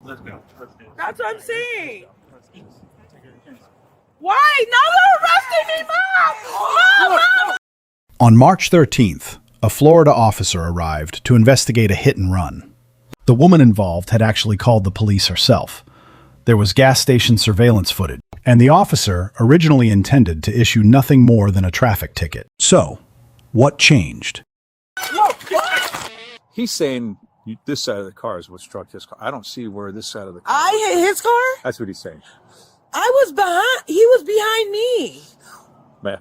Let's go. That's what I'm saying. Why? Now they're arresting me, Mom! Mom! On March 13th, a Florida officer arrived to investigate a hit and run. The woman involved had actually called the police herself. There was gas station surveillance footage, and the officer originally intended to issue nothing more than a traffic ticket. So, what changed? He's saying this side of the car is what struck his car. I don't see where this side of the car. I hit his car? That's what he's saying. I was behind. He was behind me. Man.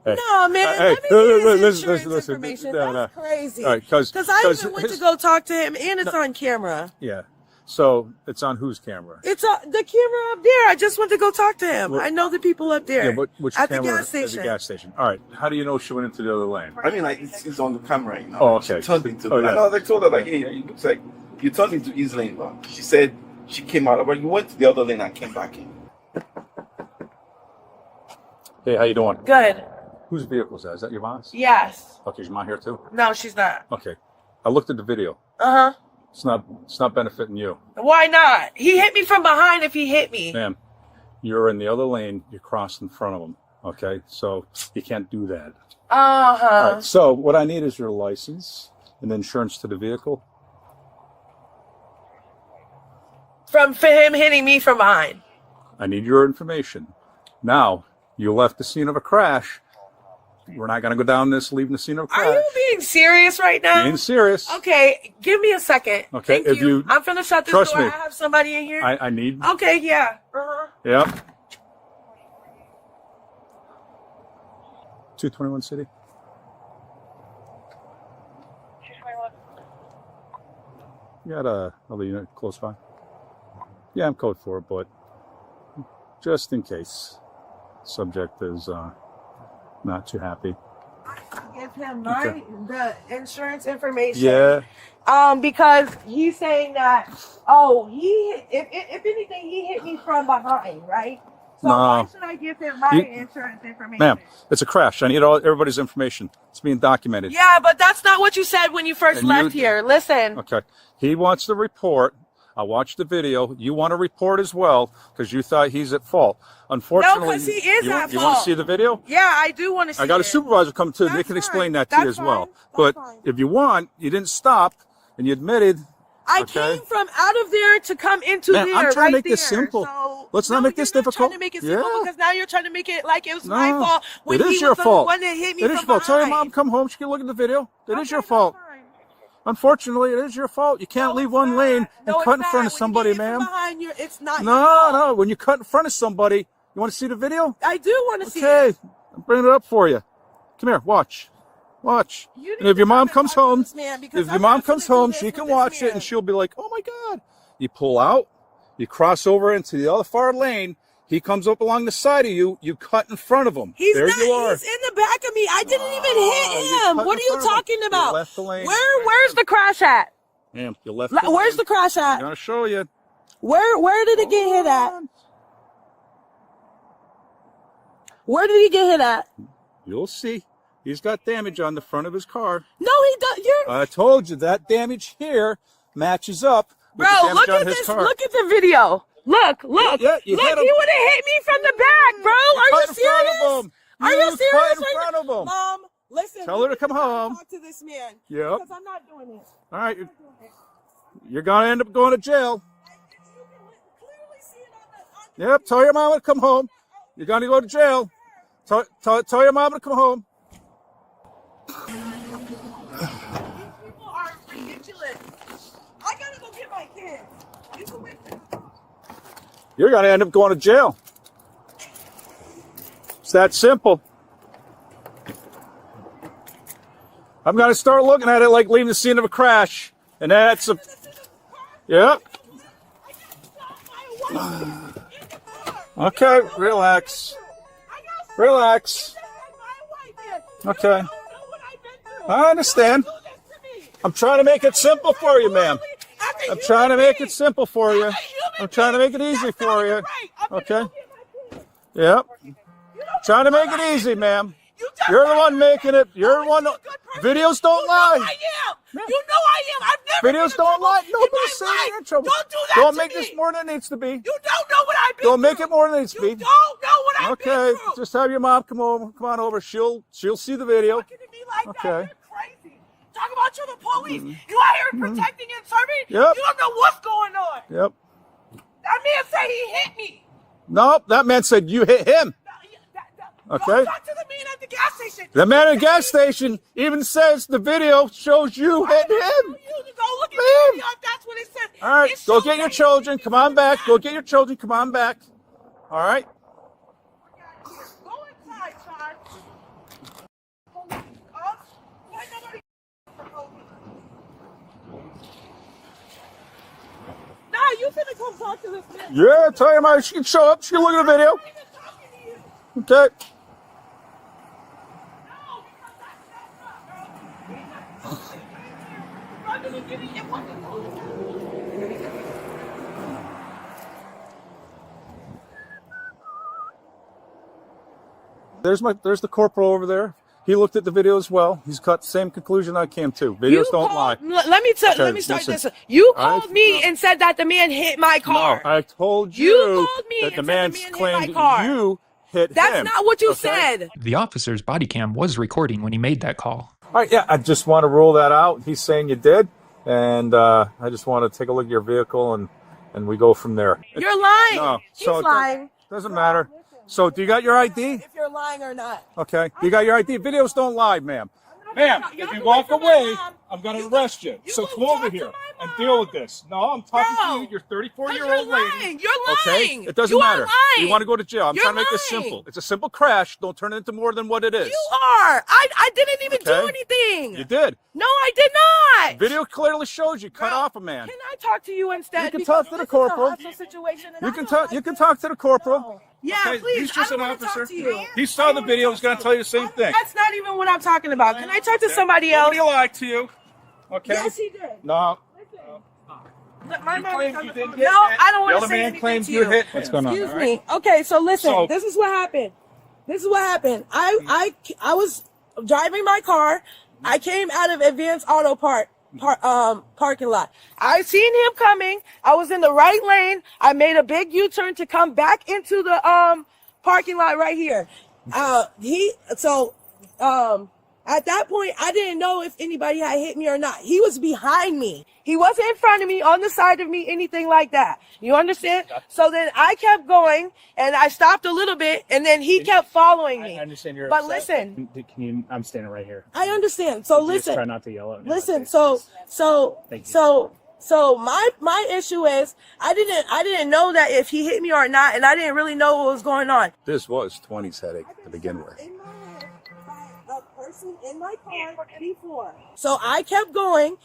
Hey. No, man. Hey, Let me get his listen, insurance information. no, That's crazy. All right, because I even went to go talk to him, and it's on camera. Yeah. So it's on whose camera? It's on the camera up there. I just went to go talk to him. I know the people up there. Yeah, but which at camera? The gas station. At the gas station. All right. How do you know she went into the other lane? I mean, like, it's on the camera, you know. Oh, okay. She turned into yeah. I know, they told her, like, hey, it looks like you turned into his lane, but she said she came out, but you went to the other lane and came back in. Hey, how you doing? Good. Whose vehicle is that? Is that your mom's? Yes. Okay, is your mom here too? No, she's not. Okay. I looked at the video. Uh-huh. It's not benefiting you. Why not? He hit me from behind if he hit me. Ma'am, you're in the other lane, you crossed in front of him. Okay? So you can't do that. Uh-huh. All right, so what I need is your license and insurance to the vehicle. For him hitting me from behind. I need your information. Now, you left the scene of a crash. We're not going to go down this leaving the scene of a crash. Are you being serious right now? Being serious. Okay, give me a second. Okay, Thank you. I'm finna shut this trust door. me. I have somebody in here. I need. Okay, yeah. Uh-huh. Yep. 221 City. You got another unit close by? Yeah, I'm code 4, but just in case. Subject is not too happy. Give him the insurance information. Yeah. Because he's saying that if anything he hit me from behind, right? So why should I give him my insurance information? Ma'am, it's a crash. I need everybody's information. It's being documented. Yeah, but that's not what you said when you first left here. Listen. Okay. He wants the report. I watched the video. You want to report as well because you thought he's at fault. Unfortunately, no, because he is at fault. You want to see the video? Yeah, I do want to see it. I got a supervisor come too. They can explain that to you as well. But if you want, you didn't stop and you admitted. I came from out of there to come into there. I'm trying to make this there. simple. So, Let's not make this difficult. I'm trying to make it simple because now you're trying to make it like it was my fault. When it is he your was fault. The one that hit me it is from your fault. Tell your behind. mom come home. She can look at the video. It is your fault. Unfortunately, it is your fault. You can't leave one lane and cut in front of somebody, ma'am. It's not. No. When you cut in front of somebody, you want to see the video? I do want to see it. Okay, I'm bringing it up for you. Come here, watch. And if your mom comes home, she can watch it and she'll be like, "Oh my God!" You pull out, you cross over into the other far lane. He comes up along the side of you. You cut in front of him. He's there not. You are. He's in the back of me. I didn't even hit him. What are you talking about? You left the lane. Where's the crash at? Ma'am, you left. Where's the crash at? I'm gonna show you. Where did it get hit at? Where did he get hit at? You'll see. He's got damage on the front of his car. No, he does. I told you that damage here matches up with Bro, the damage look on at his this. car. Look at the video. Look. Yeah, Look, he would have hit me from the back, bro. Are you serious? Are you serious? Cut in front of him. Mom, listen. Tell her to come home. Talk to this man. Yep. Because I'm not doing it. All right. You're going to end up going to jail. Yep. Tell your mama to come home. You're going to go to jail. Tell your mama to come home. These people are ridiculous. I got to go get my kids. You can wait for them. You're going to end up going to jail. It's that simple. I'm going to start looking at it like leaving the scene of a crash. And that's a... Yep. Okay, relax. Relax. Okay. I understand. I'm trying to make it simple for you, ma'am. I'm trying to make it simple for you. I'm trying to make it easy for you. Okay? Yep. Trying to make it easy, ma'am. You're the one making it. You're the one. Videos don't lie. I am. You know I am. I've never. Videos don't lie. Nobody's saying you're in trouble. Don't do that. Don't make this more than it needs to be. You don't know what I've been. Don't make it more than it needs to be. You don't know what I've been Okay, through. just have your mom come on over. She'll see the video. Talking to me like that, Okay. you're crazy. Talk about you're the police. You out here protecting and serving. Yep. You don't know what's going on. Yep. That man said he hit me. No, that man said you hit him. Okay. Go talk to the man at the gas station. The man at the gas station even says the video shows you hitting him. You go look at the video if that's what it says. All right, It go shows get your that children. he Come on back. hit Go me. get your children. Come on back. All right. Go inside, son. Police, cops. Why nobody for police? Nah, you finna come talk to this man. Yeah, tell your mom she can show up. She can look at the video. I'm not even talking to you. Okay. No, because that's not bro. I'm gonna give you your fucking phone. There's the corporal over there. He looked at the video as well. He's got the same conclusion I came to. Videos don't lie. Let me Okay, let me start listen. this. You I- called me and said that the man hit my car. No, I told You you called me that and the said man the man hit claimed my car. you hit That's him. not what you Okay? said. The officer's body cam was recording when he made that call. All right, yeah, I just want to rule that out. He's saying you did, and I just want to take a look at your vehicle, and we go from there. You're lying. No, He's so it lying. doesn't matter. So, do you got your ID? If you're lying or not. Okay, you got your ID. Videos don't lie, ma'am. Ma'am, You if have you to walk wait for my away, mom. I'm going You to go- arrest you. you So go come over talk to here my and deal with this. No, I'm talking No. to you. You're 34-year-old You're lady. lying. You're Okay? lying. It doesn't You are matter. lying. You want to go to jail. I'm You're trying to make this lying. simple. It's a simple crash. Don't turn it into more than what it is. You are. I didn't even do Okay. anything. You did. No, I did not. Video clearly shows you cut Bro, off a man. Can I talk to you instead? You can Because talk to the this is a corporal. hostile situation and You I can don't talk. like You can this. talk to the corporal. No. Yeah, Okay, please. he's just I an don't wanna officer. talk to you. He saw the video. He's going to tell you the same thing. That's not even what I'm talking about. Can I talk to somebody else? Nobody lied to you. Okay. Yes, he did. No. My You mom claimed was on you the did phone. hit No, him. I don't The want to other say man anything claims to you you. hit him. What's going on? Excuse me. Okay, so listen. So- This is what happened. This is what happened. I was driving my car. I came out of Advanced Auto parking lot. I seen him coming. I was in the right lane. I made a big U-turn to come back into the parking lot right here. At that point, I didn't know if anybody had hit me or not. He was behind me. He wasn't in front of me, on the side of me, anything like that. You understand? So then I kept going, and I stopped a little bit, and then he kept following me. I understand you're But upset. listen. Can you, I'm standing right here. I understand. So Just try listen. not to yell at me. Listen. Okay. Thank you. So my issue is I didn't know that if he hit me or not, and I didn't really know what was going on. This was 20's headache to begin with. In my head by a person in my car before. So I kept going,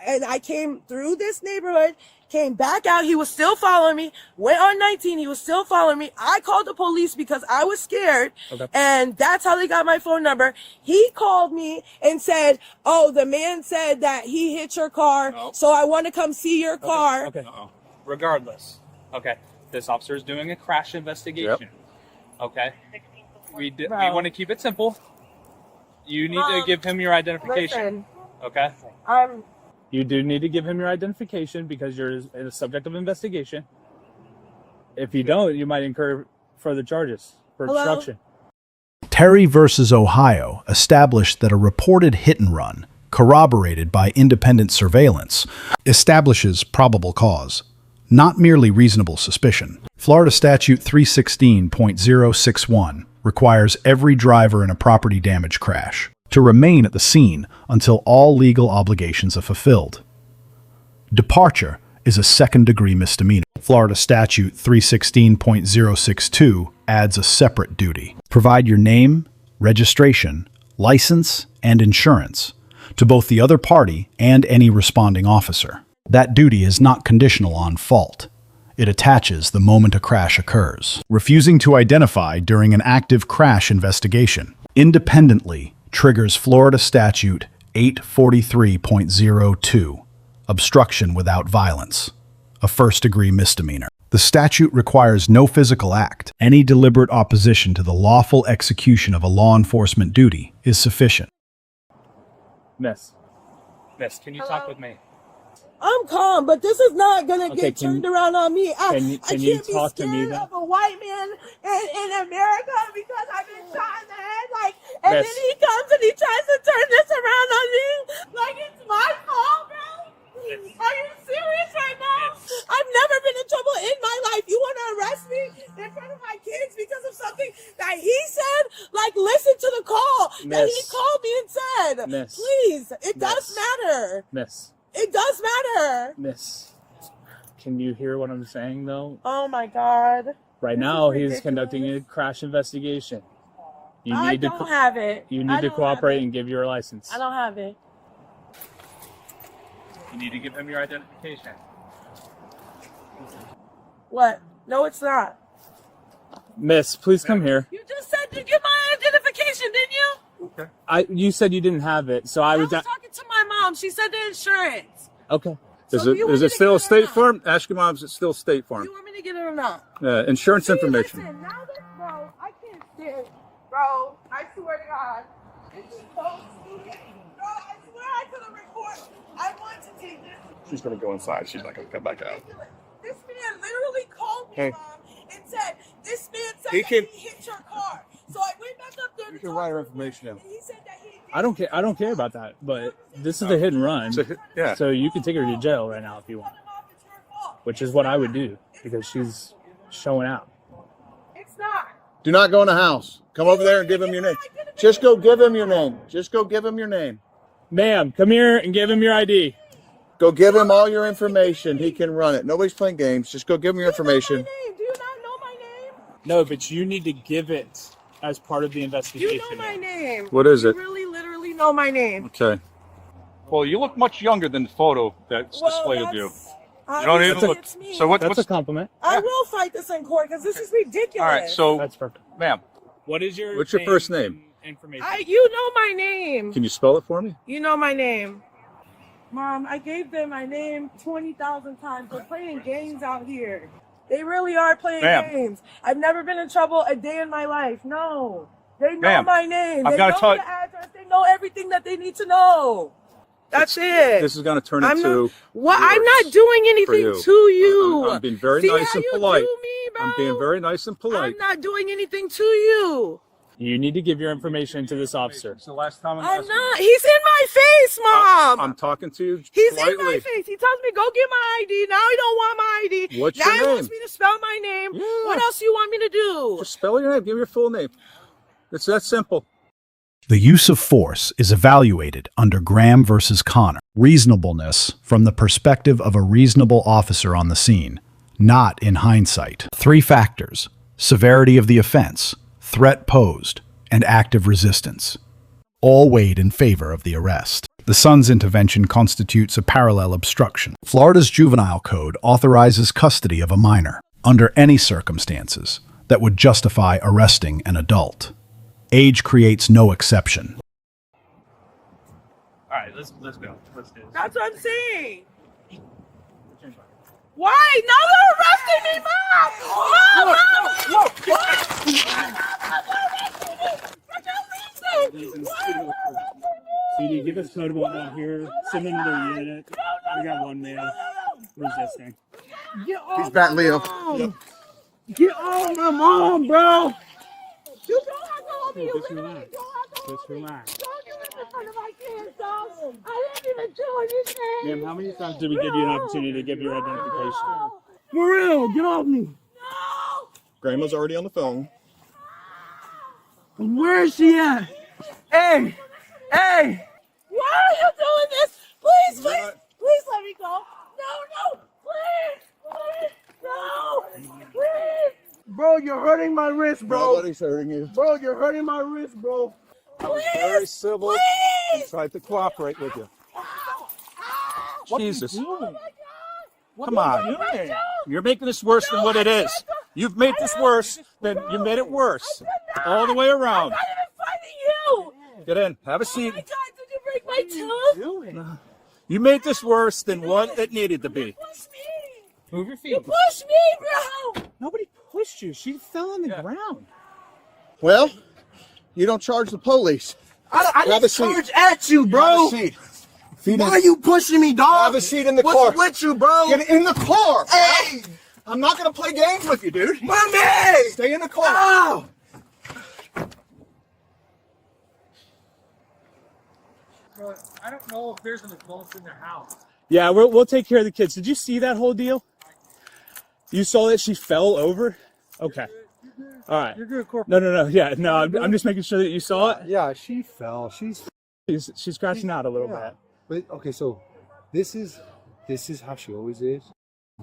and I came through this neighborhood, came back out. He was still following me. Went on 19. He was still following me. I called the police because I was scared, and that's how they got my phone number. He called me and said, "Oh, the man said that he hit your car, so I want to come see your car." Okay. Regardless. Okay. This officer is doing a crash investigation. Okay. We want to keep it simple. You need to give him your identification. Listen, Okay. I'm. You do need to give him your identification because you're a subject of investigation. If you don't, you might incur further charges for Hello? obstruction. Terry versus Ohio established that a reported hit and run, corroborated by independent surveillance, establishes probable cause, not merely reasonable suspicion. Florida Statute 316.061 requires every driver in a property damage crash to remain at the scene until all legal obligations are fulfilled. Departure is a second-degree misdemeanor. Florida Statute 316.062 adds a separate duty. Provide your name, registration, license, and insurance to both the other party and any responding officer. That duty is not conditional on fault. It attaches the moment a crash occurs. Refusing to identify during an active crash investigation independently triggers Florida Statute 843.02, obstruction without violence, a first-degree misdemeanor. The statute requires no physical act. Any deliberate opposition to the lawful execution of a law enforcement duty is sufficient. Miss, can you talk with me? I'm calm, but this is not gonna get turned around on me. I you can't talk be to me scared then? of a white man in America because I've been shot in the head. And Miss. then he comes and he tries to turn this around on me like it's my fault, bro. Are you serious right now? I've never been in trouble in my life. You want to arrest me in front of my kids because of something that he said? Like, listen to the call that he called me and said. Miss. Please, it does matter. Miss, It does matter. Miss, can you hear what I'm saying though? Oh my God. Right This now, is he's ridiculous. conducting a crash investigation. You I need to don't have it. you I need to don't have cooperate it. and give your license. I don't have it. You need to give him your identification. What? No, it's not. Miss, please come here. You just said to give my identification, didn't you? You said you didn't have it, so I I was. was talking to my mom. She said the insurance. Okay. So do you want Is me it to still get it or State not? Farm? Ask your mom, is it still State Farm? You want me to get it or not? Insurance See, information. Listen, now that, bro, I can't stand it. Bro, I swear to God. This is so stupid. Bro, I swear I could have recorded. I want to take this. She's gonna go inside. She's not gonna come back out. This man literally called me, Hey. Mom, and said, this man said He that can- he hit your car. So I went back up there You to can talk write her to him, information down. and he said that he I don't care. I don't care about that. But this is a hit and run. Yeah. So you can take her to jail right now if you want, which is what I would do because she's showing out. It's not. Do not go in the house. Come over there and give him your name. Just go give him your name. Just go give him your name. Ma'am, come here and give him your ID. Go give him all your information. He can run it. Nobody's playing games. Just go give him your information. Do you not know my name? No, but you need to give it as part of the You investigation. know my name. What is You it? really, literally know my name. Okay. Well, you look much younger than the photo that's displayed of you. You don't even obviously look. it's me. So That's what's a compliment. I will fight this in court because this is ridiculous. all right? So, That's perfect. ma'am, What is your what's your first name? Information. You know my name. Can you spell it for me? You know my name. Mom, I gave them my name 20,000 times. They're playing games out here. They really are playing Ma'am. games. I've never been in trouble a day in my life. No. They know Ma'am, my name. I've They gotta know tell- the address. They know everything that they need to know. That's it. This is going to turn I'm into. not, what? I'm yours not doing for anything you. to you. I'm being very See nice how and you polite. do me, bro? I'm being very nice and polite. I'm not doing anything to you. You need to give your information to this officer. It's the last time I'm not. He's in my face, Mom. I'm talking to you He's politely. in my face. He tells me, go get my ID. Now he don't want my ID. What's now your he name? wants me to spell my name. Yeah. What else do you want me to do? Just spell your name. Give me your full name. It's that simple. The use of force is evaluated under Graham versus Connor. Reasonableness from the perspective of a reasonable officer on the scene, not in hindsight. 3 factors: severity of the offense, threat posed, and active resistance. All weighed in favor of the arrest. The son's intervention constitutes a parallel obstruction. Florida's juvenile code authorizes custody of a minor under any circumstances that would justify arresting an adult. Age creates no exception. All right, let's go. Let's do this. That's what I'm saying. Why? Now they're arresting me, Mom! CD, give us code one out here. Send them to their unit. We got one man resisting. Get off He's back, my Leo. mom. Get off my mom, bro. You don't have to hold me. You Just literally relax. don't have to hold Just me. relax. Don't do this in front of my kids, dog. I didn't even do anything. Ma'am, how many times did we give you an opportunity to give your identification? For real, get off me. No! Grandma's already on the phone. Where is she at? Hey! Hey! Why are you doing this? Please, please, please let me go. No, please, no, please. Bro, you're hurting my wrist, bro. Nobody's hurting you. Bro, you're hurting my wrist, bro. Please, Very civil. please. And tried to cooperate with you. Jesus. Oh my God. Come on. You're making this worse than what it is. You've made this worse than you made it worse. All the way around. I'm not even fighting you. Get in. Have a seat. Oh my God, did you break my tooth? You made this worse than what it needed to be. Push me. Move your feet. You pushed me, bro. Nobody pushed you. She fell on the ground. Well, you don't charge the police. I Have a didn't seat. charge at you, bro. Have a seat. Why are you pushing me, dog? Have a seat in the car. What's with you, bro? Get in the car. Hey, I'm not gonna play games with you, dude. my man. Stay in the car. Ow. I don't know if there's an adult in their house. Yeah, we'll take care of the kids. Did you see that whole deal? You saw that she fell over? Okay. All right. You're good, Corporal. No. Yeah, no, I'm just making sure that you saw it. Yeah, she fell. She's scratching out a little yeah. bit. But okay, so this is how she always is.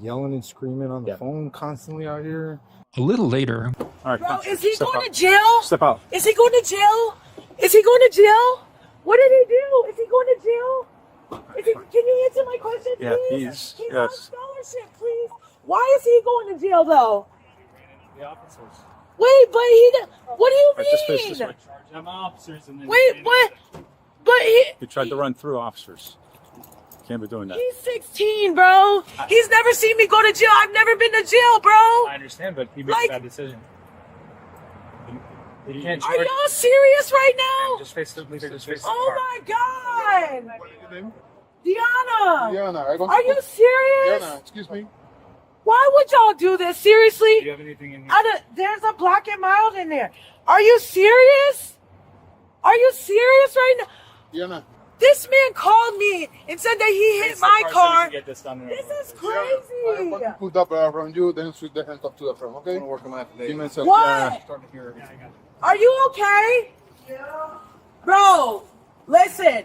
Yelling and screaming on the phone constantly out here. A little later, All right, Bro, come. is he Step going out. to jail? Step out. Is he going to jail? Is he going to jail? What did he do? Is he going to jail? Can you answer my question, Yeah, please? he's on scholarship, please. Why is he going to jail, though? The officers. Wait, but what do you Right, just face mean? this way. Charge them officers and then. Wait, what? But You tried to run through officers. Can't be doing that. he's 16, bro. He's never seen me go to jail. I've never been to jail, bro. I understand, but he made Like- a bad decision. You can't Are charge. y'all serious right now? Just face the leader. Just face the Oh car. my God. What is your name? Diana. Diana. Are you serious? Diana, excuse me. Why would y'all do this? Seriously? Do you have anything in here? There's a black and mild in there. Are you serious? Are you serious right now? Diana. This man called me and said that he hit Face the my so we car. can get this done in a This little is bit. crazy. I want to put up around you, then switch the hands up to the front, okay? I'm working on that today. Give me a second. What? Starting to hear. Are you okay? Bro, listen.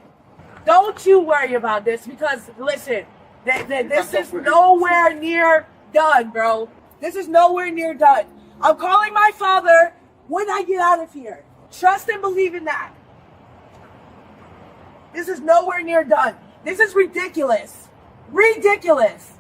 Don't you worry about this because, listen, this is nowhere near done, bro. This is nowhere near done. I'm calling my father when I get out of here. Trust and believe in that. This is nowhere near done. This is ridiculous. Ridiculous.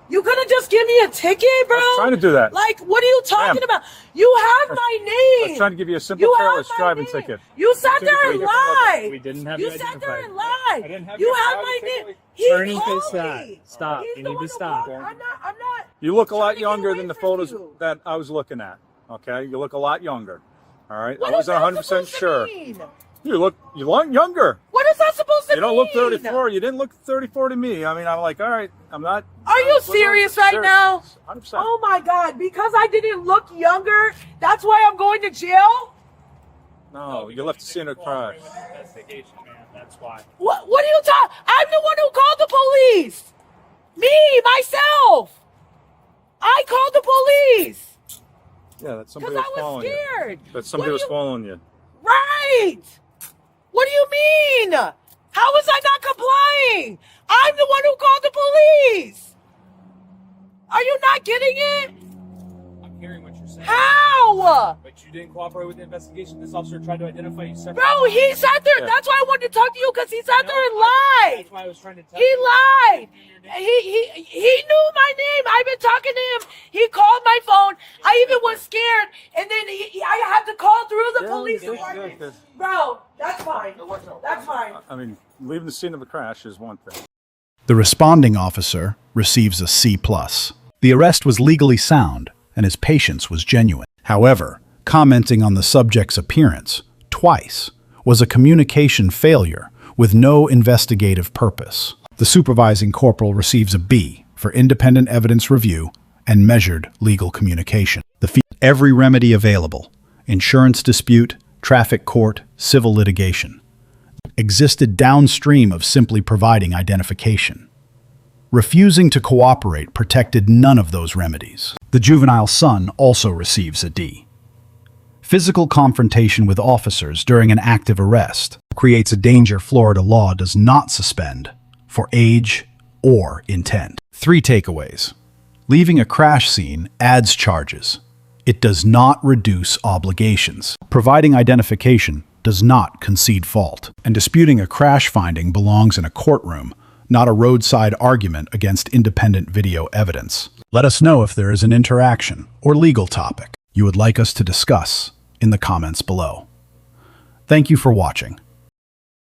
You couldn't just give me a ticket, bro? I was trying to do that. Like, what are you talking Ma'am. about? You have my I name. was trying to give you a simple You have careless my driving name. ticket. You sat there and We lied. didn't have You you sat there identified. and lied. I didn't have You you have my identified. name. He Turn and called face that. me. Stop. He's You the need one to who stop. called. I'm not. You look a trying lot to get younger away than the from photos you. that I was looking at. Okay, you look a lot younger. All right, What I is wasn't that 100% supposed to sure. mean? You look younger. What is that supposed to You mean? don't look 34. You didn't look 34 to me. I mean, I'm like, all right, I'm not. Are you serious right now? 100%. Oh my God! Because I didn't look younger, that's why I'm going to jail. No, you left the scene of crime. Investigation, man. That's why. What are you talking? I'm the one who called the police. Me, myself. I called the police Yeah, that because somebody I was was following you. scared. That somebody was following you. Right. What do you mean? How was I not complying? I'm the one who called the police. Are you not getting it? I'm hearing what you're saying. How? But you didn't cooperate with the investigation. This officer tried to identify you separately. Bro, he sat there. Yeah. That's why I wanted to talk to you because he sat there and That's lied. why I was trying to tell He you. lied. He knew my name. I've been talking to him. He called my phone. I even was scared, and then I had to call through the police department. good. Bro, that's fine. That's fine. I mean, leaving the scene of a crash is one thing. The responding officer receives a C+. The arrest was legally sound, and his patience was genuine. However, commenting on the subject's appearance, twice, was a communication failure with no investigative purpose. The supervising corporal receives a B for independent evidence review and measured legal communication. Every remedy available, insurance dispute, traffic court, civil litigation, existed downstream of simply providing identification. Refusing to cooperate protected none of those remedies. The juvenile son also receives a D. Physical confrontation with officers during an active arrest creates a danger Florida law does not suspend for age or intent. 3 takeaways. Leaving a crash scene adds charges. It does not reduce obligations. Providing identification does not concede fault. And disputing a crash finding belongs in a courtroom, not a roadside argument against independent video evidence. Let us know if there is an interaction or legal topic you would like us to discuss in the comments below. Thank you for watching.